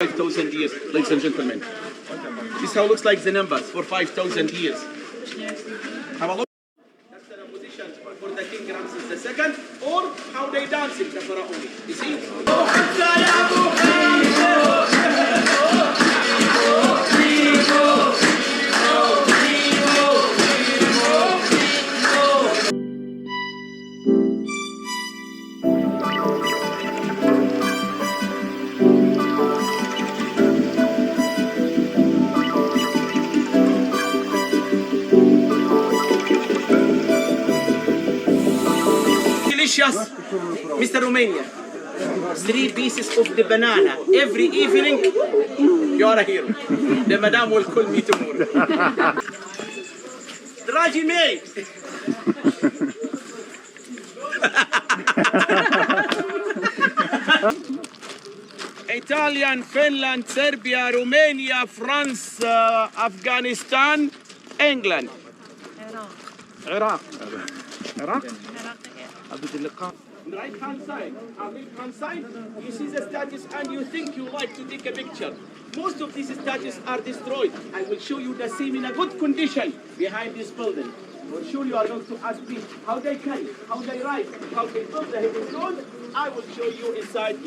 5,000 years, ladies and gentlemen. This is how it looks like the numbers for 5,000 years. Have a look. That's the position for the King Ramses II, or how they dance in the Pharaoh. You see? Mr. Romania, 3 pieces of the banana every evening. You are a hero. The madam will call me tomorrow. Dragi mei! Italian, Finland, Serbia, Romania, France, Afghanistan, England. Iraq. Iraq? On the right hand side, you see the statues and you think you like to take a picture. Most of these statues are destroyed. I will show you the same in a good condition behind this building. I will show you, are going to ask me how they carry, how they ride, how they build the heavy stone. I will show you inside.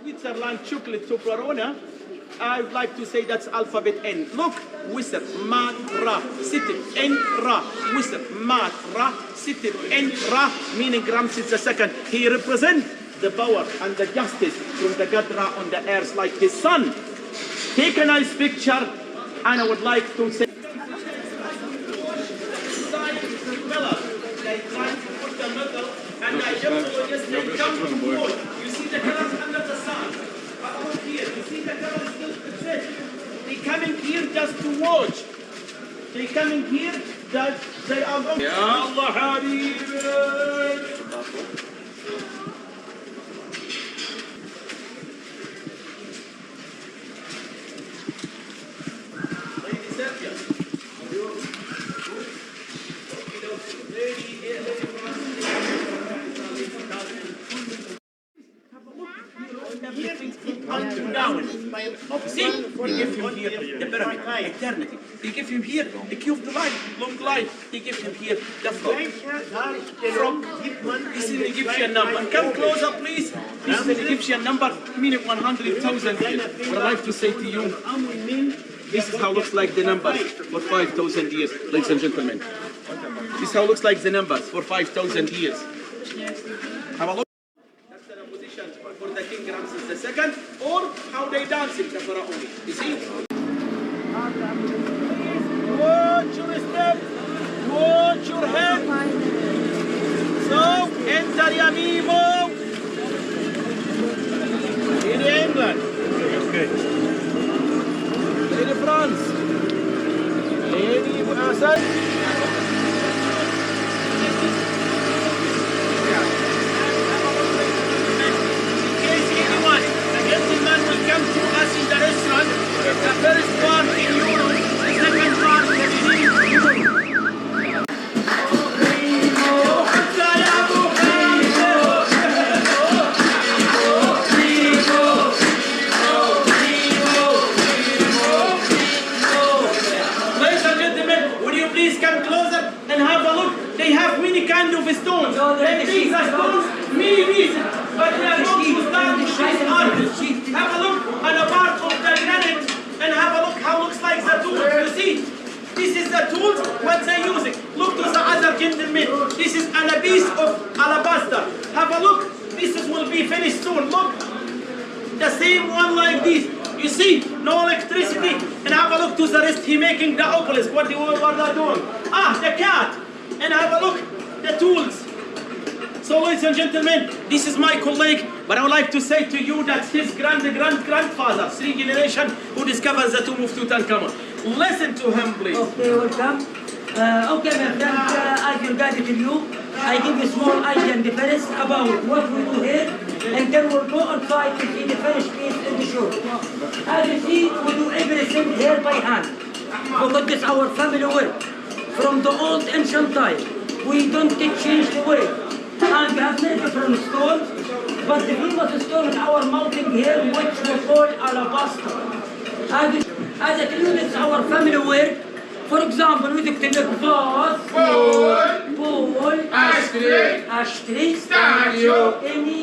Switzerland chocolate Toblerone. I would like to say that's alphabet N. Look, whistle, mat, ra, sitter, N, ra, whistle, mat, ra, sitter, N, ra, meaning Ramses II. He represents the power and the justice from the God Ra on the earth like his son. Take a nice picture, and I would like to say. And I just you see the colors under the sun. But here, you see the colors still exist. They coming here just to watch. They coming here that they are going. Ya Allah Habibi. See, they give him here the pyramid, eternity. They give him here the key of the life, long life. They give him here the flow. From this is an Egyptian number. Come closer, please. This is an Egyptian number, meaning 100,000 years. What I'd like to say to you, this is how it looks like the numbers for 5,000 years, ladies and gentlemen. This is how it looks like the numbers for 5,000 years. Have a look. For the King Ramses II, or how they dance in the Pharaoh. You see? Watch your step, watch your head. So, enter your MIMO in England, in France, in USA. Come to us in the restaurant. The first part in Europe, the second part in Europe. Ladies and gentlemen, would you please come closer and have a look? They have many kinds of stones. These are stones, many reasons, but they are not to start with these artists. Have a look on a part of the granite and have a look how it looks like the tools. You see, this is the tools, what they're using. Look to the other gentlemen. This is a piece of alabaster. Have a look. This will be finished soon. Look, the same one like this. You see, no electricity. And have a look to the rest. He making the obelisk. What they doing? Ah, the cat. And have a look, the tools. So, ladies and gentlemen, this is my colleague, but I would like to say to you that his grandfather, 3 generations, who discovered the tomb of Tutankhamun. Listen to him, please. Okay, welcome. Okay, my friend, as you guided to you, I give you small idea in the first about what we do here, and then we'll go outside to see the finished piece in the show. As you see, we do everything here by hand, because this is our family work. From the old ancient time, we don't change the way. And we have many different stones, but the famous stone in our mountain here, which we call alabaster. As I tell you, this is our family work. For example, we can make vase, bowl, ashtray, statue, any,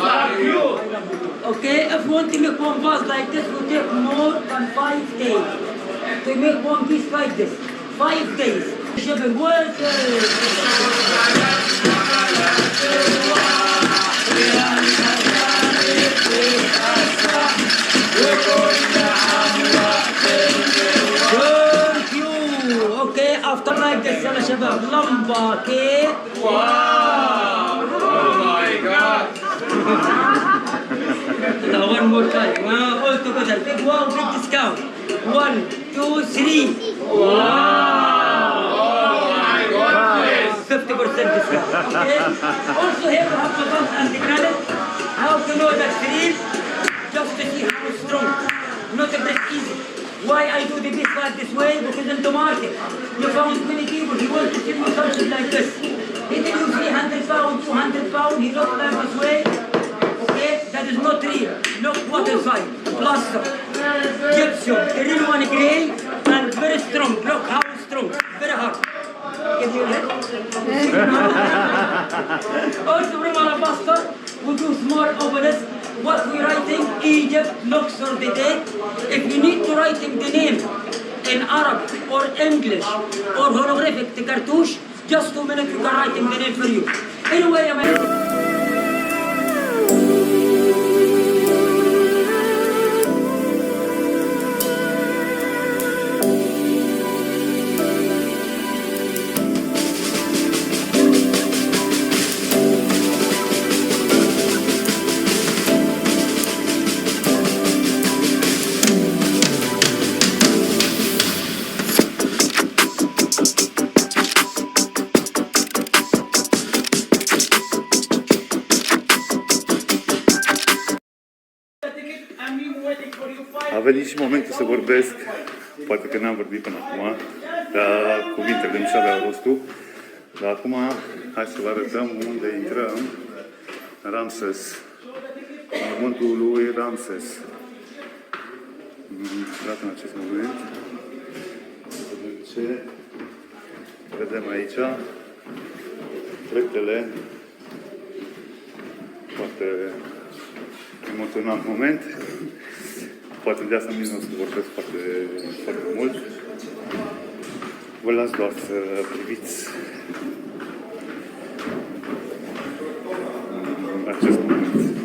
lacrimi. Okay, if we want to make one vase like this, we take more than 5 days. To make one piece like this, 5 days. Shipping work. Okay, after like this, يلا شباب لمبة كيك. Wow! Oh my God! One more time. All together. Big wow, big discount. 1, 2, 3. Wow! Oh my goodness! 50% discount. Okay. Also here we have the bump and the granite. How to know that real? Just to see how strong. Not a bit easy. Why I do the piece like this way? Because in the market, you found many people who want to sell you something like this. He tell you 300 pounds, 200 pounds, he don't like this way. Okay, that is not real. Look what inside. Plaster, gypsum, the real one grey and very strong. Look how strong, very hard. Give you a head. Also from Alabaster, we do small obelisk. What we writing, Egypt, LUXOR the date. If you need to writing the name in Arabic or English or holographic, the cartouche, just 2 minutes you can writing the name for you. Anyway, A venit și momentul să vorbesc, poate că n-am vorbit până acum, dar cuvintele nu și-aveau rostul. Dar acum, hai să vă arătăm unde intrăm în Ramses, în mormântul lui Ramses. Intrat în acest moment. Ce vedem aici? Treptele, foarte emoționant moment. Poate de asta nici nu o să vorbesc foarte, foarte mult. Vă las doar să priviți acest moment.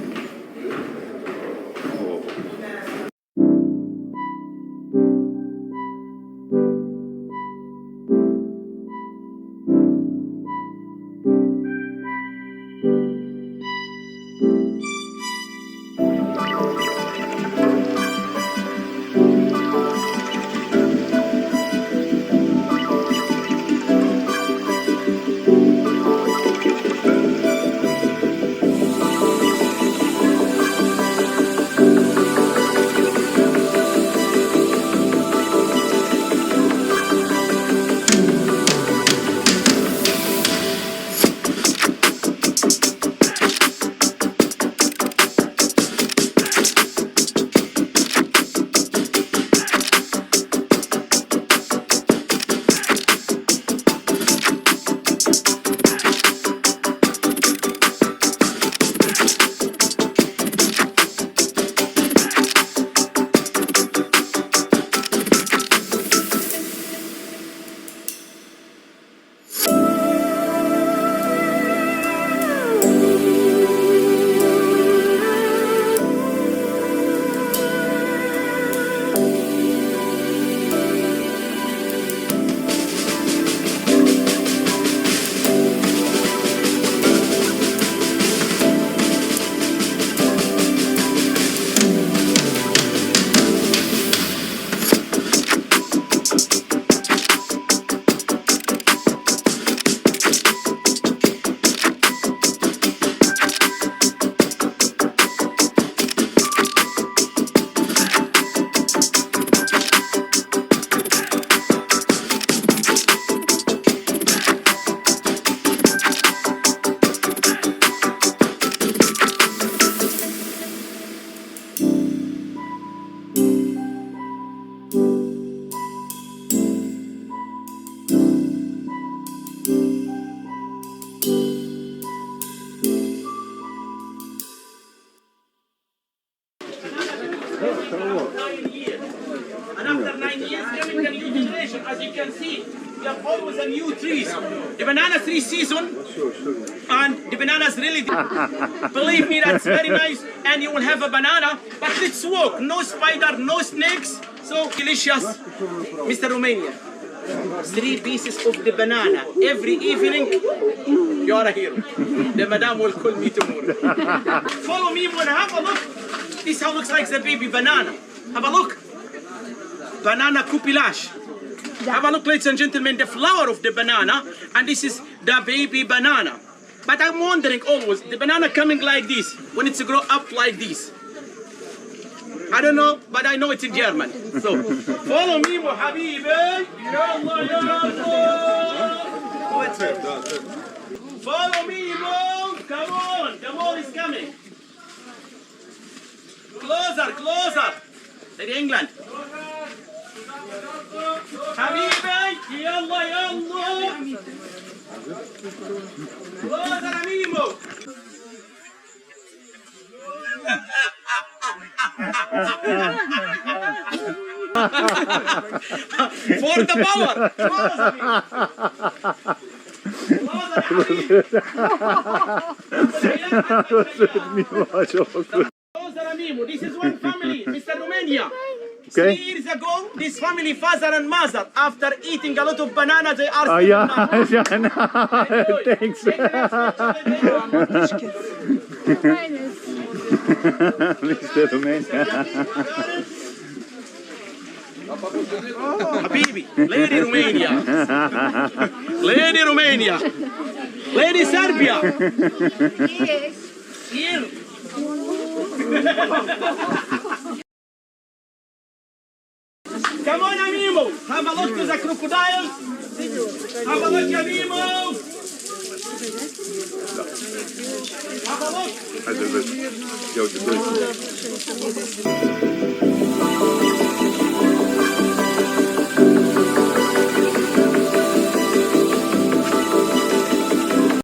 always a new trees. The banana tree season, and the bananas really, believe me, that's very nice, and you will have a banana, but let's walk, no spider, no snakes, so delicious. Mr. Romania, 3 pieces of the banana every evening, you are a hero. The madam will call me tomorrow. Follow me and have a look. This how looks like the baby banana. Have a look. Banana coupillage. Have a look, ladies and gentlemen, the flower of the banana, and this is the baby banana. But I'm wondering always, the banana coming like this, when it's grow up like this. I don't know, but I know it's in German. So, follow me, Habibi. Yallah, yallah. Follow me, Mom. Come on, the mall is coming. Closer, closer. In England. Habibi, yalla, yalla. Closer, Mimmo. For the power. Closer, Mimmo. This is one family, Mr. Romania. Okay. 3 years ago, this family, father and mother, after eating a lot of banana, they are still Thanks. Mr. Romania. Habibi, Lady Romania. Lady Romania. Lady Serbia. Yes. Here. Come on, Mimmo. Have a look to the crocodiles. Have a look, Mimmo. Have a look. Hai să vezi. Ia uite,